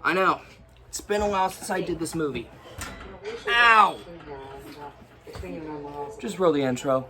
I know. It's been a while since I did this movie. Ow! Just roll the intro.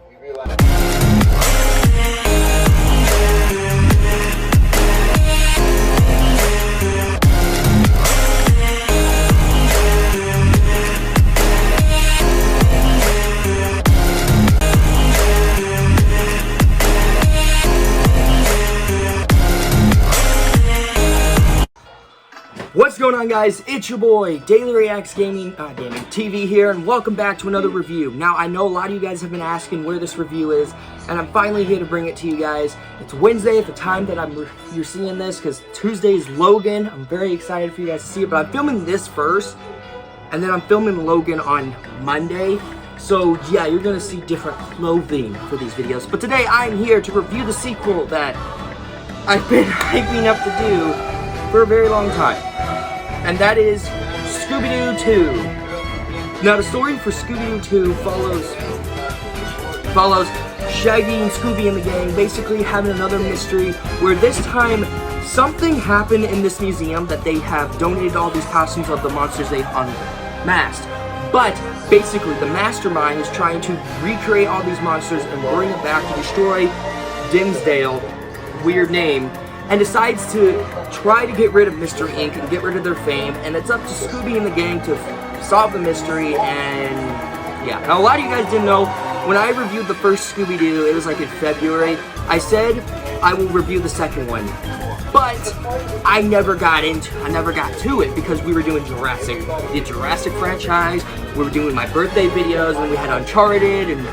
What's going on, guys? It's your boy, Daily Reacts Gaming TV here, and welcome back to another review. Now, I know a lot of you guys have been asking where this review is, and I'm finally here to bring it to you guys. It's Wednesday at the time that you're seeing this, because Tuesday is Logan. I'm very excited for you guys to see it, but I'm filming this first, and then I'm filming Logan on Monday. So, yeah, you're going to see different clothing for these videos. But today, I'm here to review the sequel that I've been hyping up to do for a very long time. And that is Scooby Doo 2. Now, the story for Scooby Doo 2 follows Shaggy and Scooby and the gang basically having another mystery where this time something happened in this museum that they have donated all these costumes of the monsters they've unmasked. But basically, the mastermind is trying to recreate all these monsters and bring it back to destroy Dimsdale, weird name, and decides to try to get rid of Mystery Inc. and get rid of their fame, and it's up to Scooby and the gang to solve the mystery. And yeah, now a lot of you guys didn't know, when I reviewed the first Scooby Doo, it was like in February, I said I will review the second one, but I never got to it because we were doing the Jurassic franchise, we were doing my birthday videos, and we had Uncharted and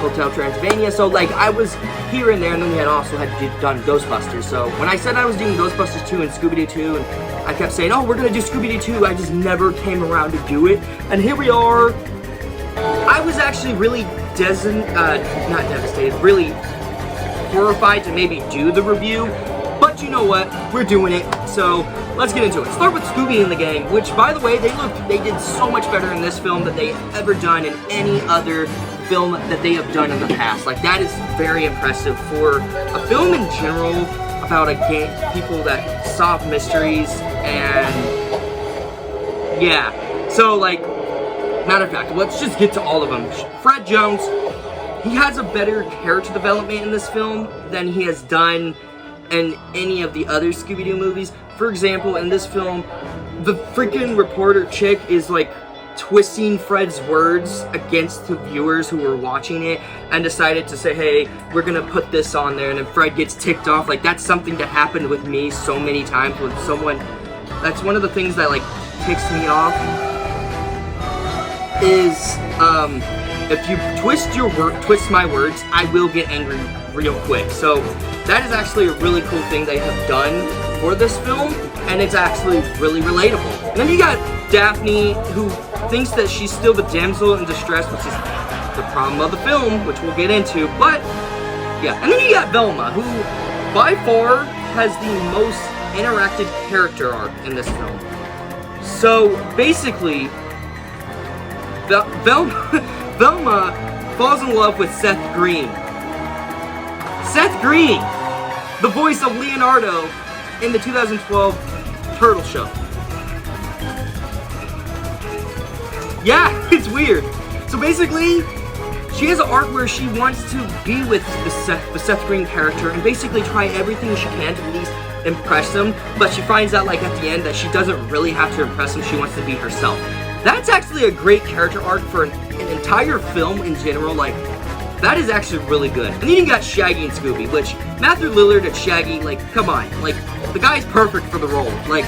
Hotel Transylvania, so like I was here and there, and then we had also done Ghostbusters. So when I said I was doing Ghostbusters 2 and Scooby Doo 2, and I kept saying, oh, we're gonna do Scooby Doo 2, I just never came around to do it, and here we are. I was actually really not devastated, really horrified to maybe do the review, but you know what, we're doing it, so let's get into it. Start with Scooby and the gang, which, by the way, they did so much better in this film than they have ever done in any other film that they have done in the past. Like, that is very impressive for a film in general about a gang, people that solve mysteries, and yeah. So, like, matter of fact, let's just get to all of them. Fred Jones, he has a better character development in this film than he has done in any of the other Scooby-Doo movies. For example, in this film, the freaking reporter chick is like twisting Fred's words against the viewers who were watching it and decided to say, hey, we're gonna put this on there, and then Fred gets ticked off. Like, that's something that happened with me so many times with someone. That's one of the things that like ticks me off is if you twist my words, I will get angry real quick. So that is actually a really cool thing they have done for this film, and it's actually really relatable. And then you got Daphne, who thinks that she's still the damsel in distress, which is the problem of the film, which we'll get into, but yeah. And then you got Velma, who by far has the most interactive character arc in this film. So basically, Velma falls in love with Seth Green. Seth Green, the voice of Leonardo in the 2012 Turtle Show. Yeah, it's weird. So basically, she has an arc where she wants to be with the Seth Green character and basically try everything she can to at least impress him, but she finds out, like, at the end that she doesn't really have to impress him, she wants to be herself. That's actually a great character arc for an entire film in general. Like, that is actually really good. And then you got Shaggy and Scooby, which Matthew Lillard and Shaggy, like, come on. Like, the guy's perfect for the role. Like,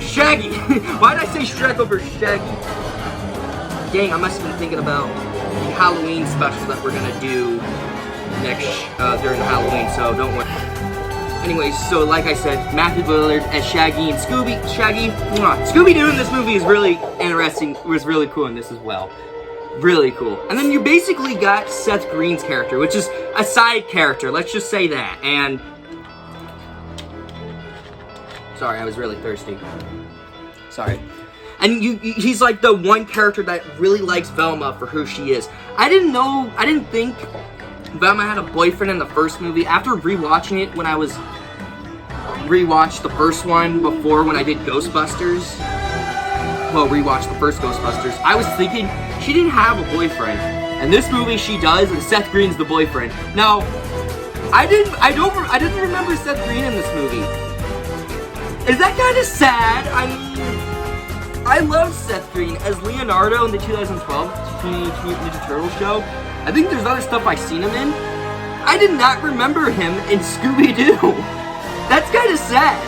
Shaggy. Why did I say Shrek over Shaggy? Dang, I must have been thinking about the Halloween special that we're gonna do next, during Halloween, so don't worry. Anyways, so like I said, Matthew Lillard as Shaggy and Scooby. Scooby Doo in this movie is really interesting, was really cool in this as well. Really cool. And then you basically got Seth Green's character, which is a side character, let's just say that. And sorry, I was really thirsty. Sorry. And he's like the one character that really likes Velma for who she is. I didn't think Velma had a boyfriend in the first movie. After rewatching it when I was rewatched the first one before when I did Ghostbusters. Well, rewatched the first Ghostbusters. I was thinking she didn't have a boyfriend. And this movie she does, and Seth Green's the boyfriend. Now, I didn't remember Seth Green in this movie. Is that kind of sad? I mean, I love Seth Green as Leonardo in the 2012 Teenage Mutant Ninja Turtles show. I think there's other stuff I've seen him in. I did not remember him in Scooby Doo. That's kind of sad.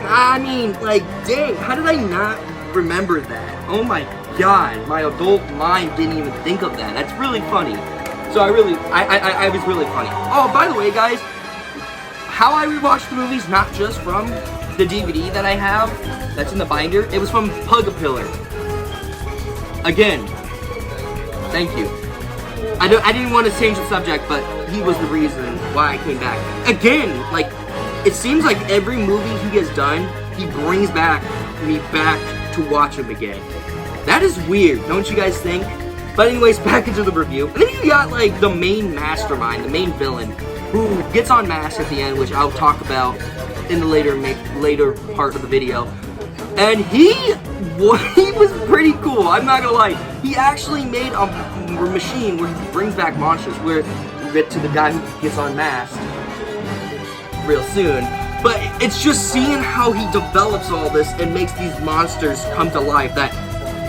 I mean, like, dang, how did I not remember that? Oh my god, my adult mind didn't even think of that. That's really funny. So I was really funny. Oh, by the way, guys, how I rewatched the movies, not just from the DVD that I have, that's in the binder, it was from Pug-a-Pillar. Again, thank you. I didn't want to change the subject, but he was the reason why I came back. Again, like, it seems like every movie he has done, he brings me back to watch him again. That is weird, don't you guys think? But anyways, back into the review. And then you got, like, the main mastermind, the main villain, who gets unmasked at the end, which I'll talk about in the later part of the video. And he was pretty cool, I'm not gonna lie. He actually made a machine where he brings back monsters, where we get to the guy who gets unmasked real soon. But it's just seeing how he develops all this and makes these monsters come to life that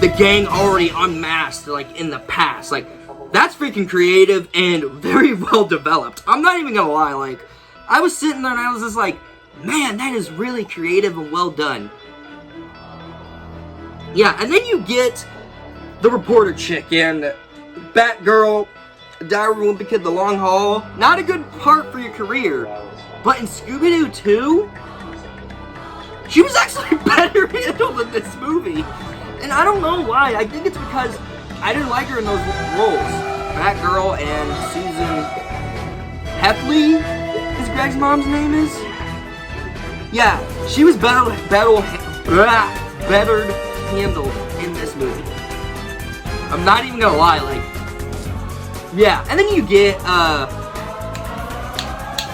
the gang already unmasked, like, in the past. Like, that's freaking creative and very well developed. I'm not even gonna lie, like, I was sitting there and I was just like, man, that is really creative and well done. Yeah, and then you get the reporter chick and Batgirl, Diary of a Kid, The Long Haul. Not a good part for your career. But in Scooby Doo 2, she was actually better handled in this movie. And I don't know why. I think it's because I didn't like her in those roles. Batgirl and Susan Heffley, is Greg's mom's name is? Yeah, she was better handled in this movie. I'm not even gonna lie, like, yeah. And then you get,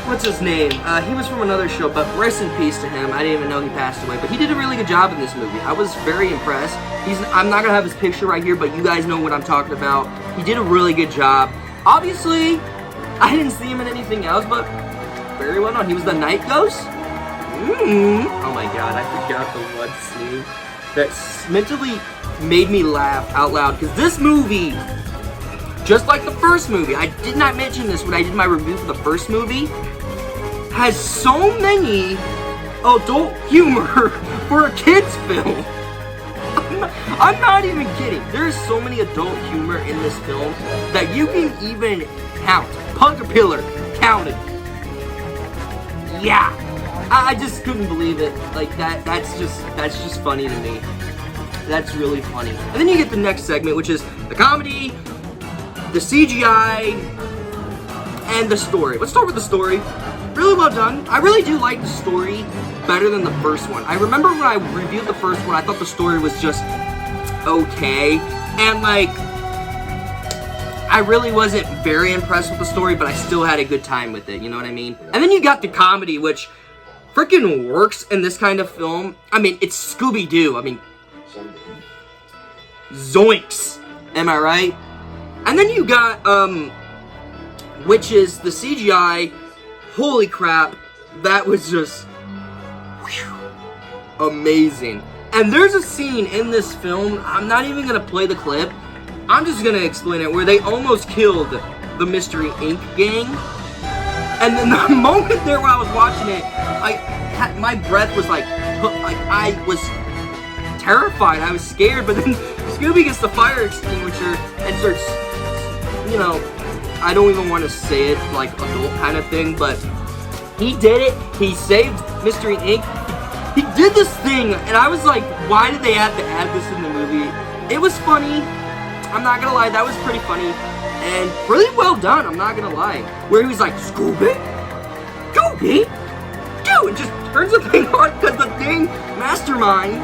what's his name? He was from another show, but rest in peace to him. I didn't even know he passed away, but he did a really good job in this movie. I was very impressed. I'm not gonna have his picture right here, but you guys know what I'm talking about. He did a really good job. Obviously, I didn't see him in anything else, but very well done. He was the Night Ghost. Oh my god, I forgot the one scene that mentally made me laugh out loud, because this movie, just like the first movie, I did not mention this when I did my review for the first movie, has so many adult humor for a kid's film. I'm not even kidding. There's so many adult humor in this film that you can even count. Pug-a-Pillar counted. Yeah. I just couldn't believe it. Like, that's just funny to me. That's really funny. And then you get the next segment, which is the comedy, the CGI, and the story. Let's start with the story. Really well done. I really do like the story better than the first one. I remember when I reviewed the first one, I thought the story was just okay. And, like, I really wasn't very impressed with the story, but I still had a good time with it, you know what I mean? And then you got the comedy, which freaking works in this kind of film. I mean, it's Scooby Doo. I mean, zoinks. Am I right? And then you got, which is the CGI. Holy crap. That was just amazing. And there's a scene in this film, I'm not even going to play the clip, I'm just going to explain it, where they almost killed the Mystery Inc. gang. And then the moment there when I was watching it, my breath was like I was terrified, I was scared, but then Scooby gets the fire extinguisher and starts, you know, I don't even want to say it like adult kind of thing, but he did it, he saved Mystery Inc. He did this thing, and I was like, why did they have to add this in the movie? It was funny, I'm not gonna lie, that was pretty funny, and really well done, I'm not gonna lie. Where he was like, Scooby? Scooby? Dude, and just turns the thing on, because the thing, mastermind,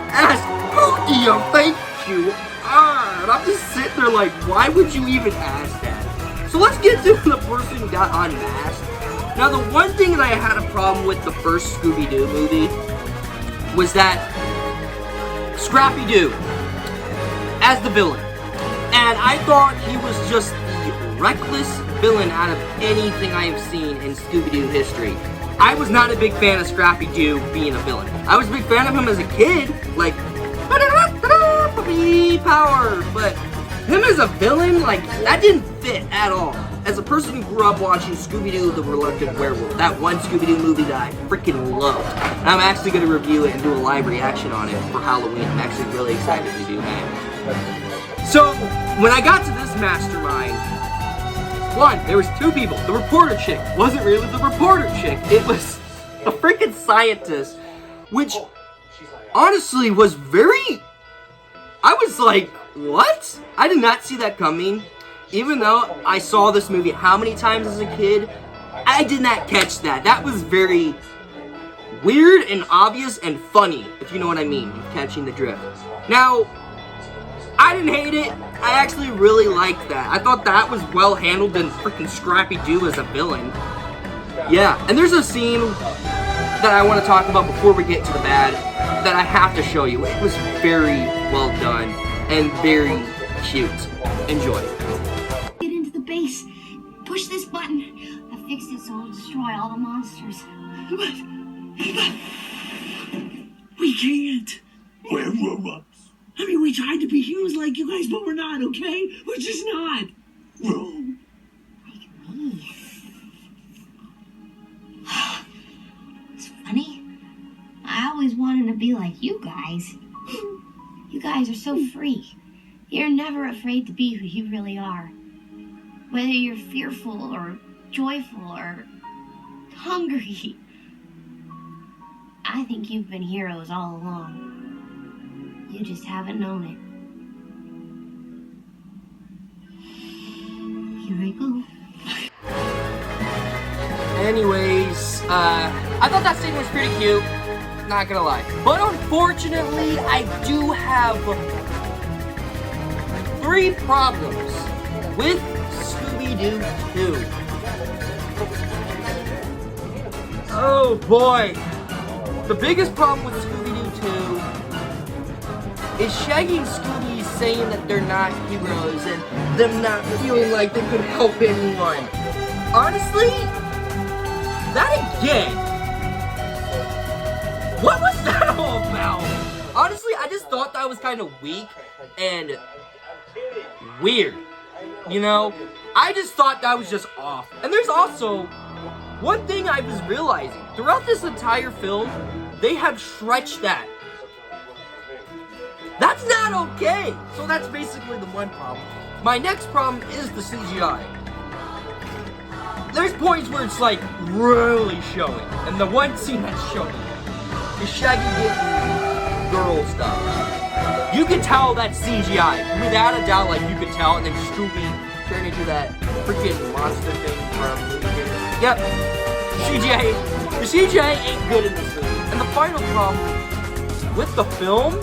asks, who do you think you are? And I'm just sitting there like, why would you even ask that? So let's get to the person who got unmasked. Now, the one thing that I had a problem with the first Scooby Doo movie was that Scrappy Doo as the villain. And I thought he was just the reckless villain out of anything I have seen in Scooby Doo history. I was not a big fan of Scrappy Doo being a villain. I was a big fan of him as a kid, like, puppy power, but him as a villain, like, that didn't fit at all. As a person who grew up watching Scooby Doo the Reluctant Werewolf, that one Scooby Doo movie that I freaking loved, and I'm actually going to review it and do a live reaction on it for Halloween. I'm actually really excited to do that. So, when I got to this mastermind, one, there was two people. The reporter chick wasn't really the reporter chick. It was a freaking scientist, which honestly was very... I was like, what? I did not see that coming. Even though I saw this movie how many times as a kid, I did not catch that. That was very weird and obvious and funny, if you know what I mean, catching the drift. Now, I didn't hate it. I actually really liked that. I thought that was well handled in freaking Scrappy Doo as a villain. Yeah, and there's a scene that I want to talk about before we get to the bad that I have to show you. It was very well done and very cute. Enjoy. Get into the base. Push this button. I fixed it so it'll destroy all the monsters. We can't. We're robots. I mean, we tried to be humans like you guys, but we're not, okay? We're just not. Wrong. Like me. It's funny. I always wanted to be like you guys. You guys are so free. You're never afraid to be who you really are. Whether you're fearful or joyful or hungry. I think you've been heroes all along. You just haven't known it. Here I go. Anyways, I thought that scene was pretty cute. Not gonna lie. But unfortunately, I do have 3 problems with Scooby Doo 2. Oh boy. The biggest problem with Scooby Doo 2 is Shaggy and Scooby saying that they're not heroes and them not feeling like they could help anyone. Honestly, that again, what was that all about? Honestly, I just thought that was kind of weak and weird. You know, I just thought that was just off. And there's also one thing I was realizing. Throughout this entire film, they have stretched that. That's not okay! So that's basically the one problem. My next problem is the CGI. There's points where it's like really showing. And the one scene that's showing is Shaggy getting girl stuff. You can tell that's CGI. Without a doubt, like you can tell. And then Scooby turned into that freaking monster thing from Yep. The CGI ain't good in this movie. And the final problem with the film,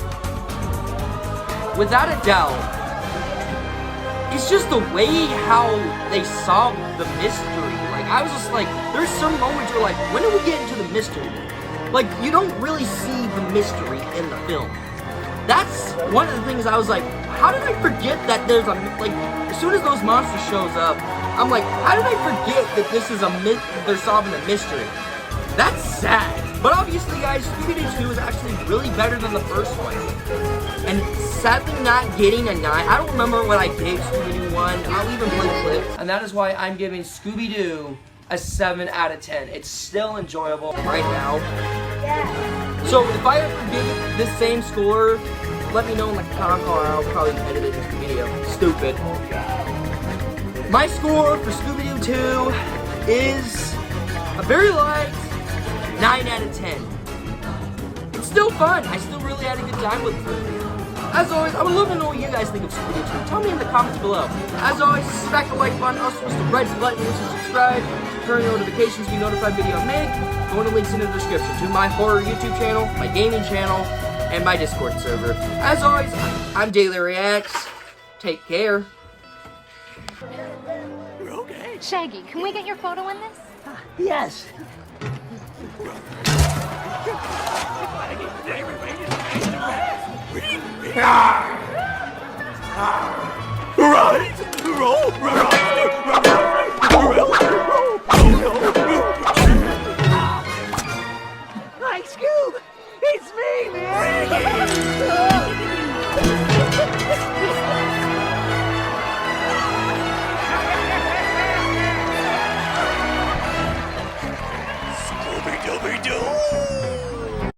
without a doubt, it's just the way how they solved the mystery. Like, I was just like, there's some moments where like, when do we get into the mystery? Like, you don't really see the mystery in the film. That's one of the things I was like, how did I forget that there's a, like, as soon as those monsters shows up, I'm like, how did I forget that this is a they're solving a mystery? That's sad. But obviously, guys, Scooby Doo 2 is actually really better than the first one. And sadly not getting a 9. I don't remember what I gave Scooby Doo 1. I'll even play the clip. And that is why I'm giving Scooby Doo a 7 out of 10. It's still enjoyable right now. So if I ever give it this same score, let me know in the comments, or I'll probably edit it into the video. Stupid. My score for Scooby Doo 2 is a very light 9 out of 10. It's still fun. I still really had a good time with it. As always, I would love to know what you guys think of Scooby Doo 2. Tell me in the comments below. As always, smack the like button, also push the red button, which is subscribe, turn on notifications to be notified video I make. Go to the links in the description to my horror YouTube channel, my gaming channel, and my Discord server. As always, I'm Daily Reacts. Take care. Well, Shaggy, can we get your photo in this? Yes. Right! Roll!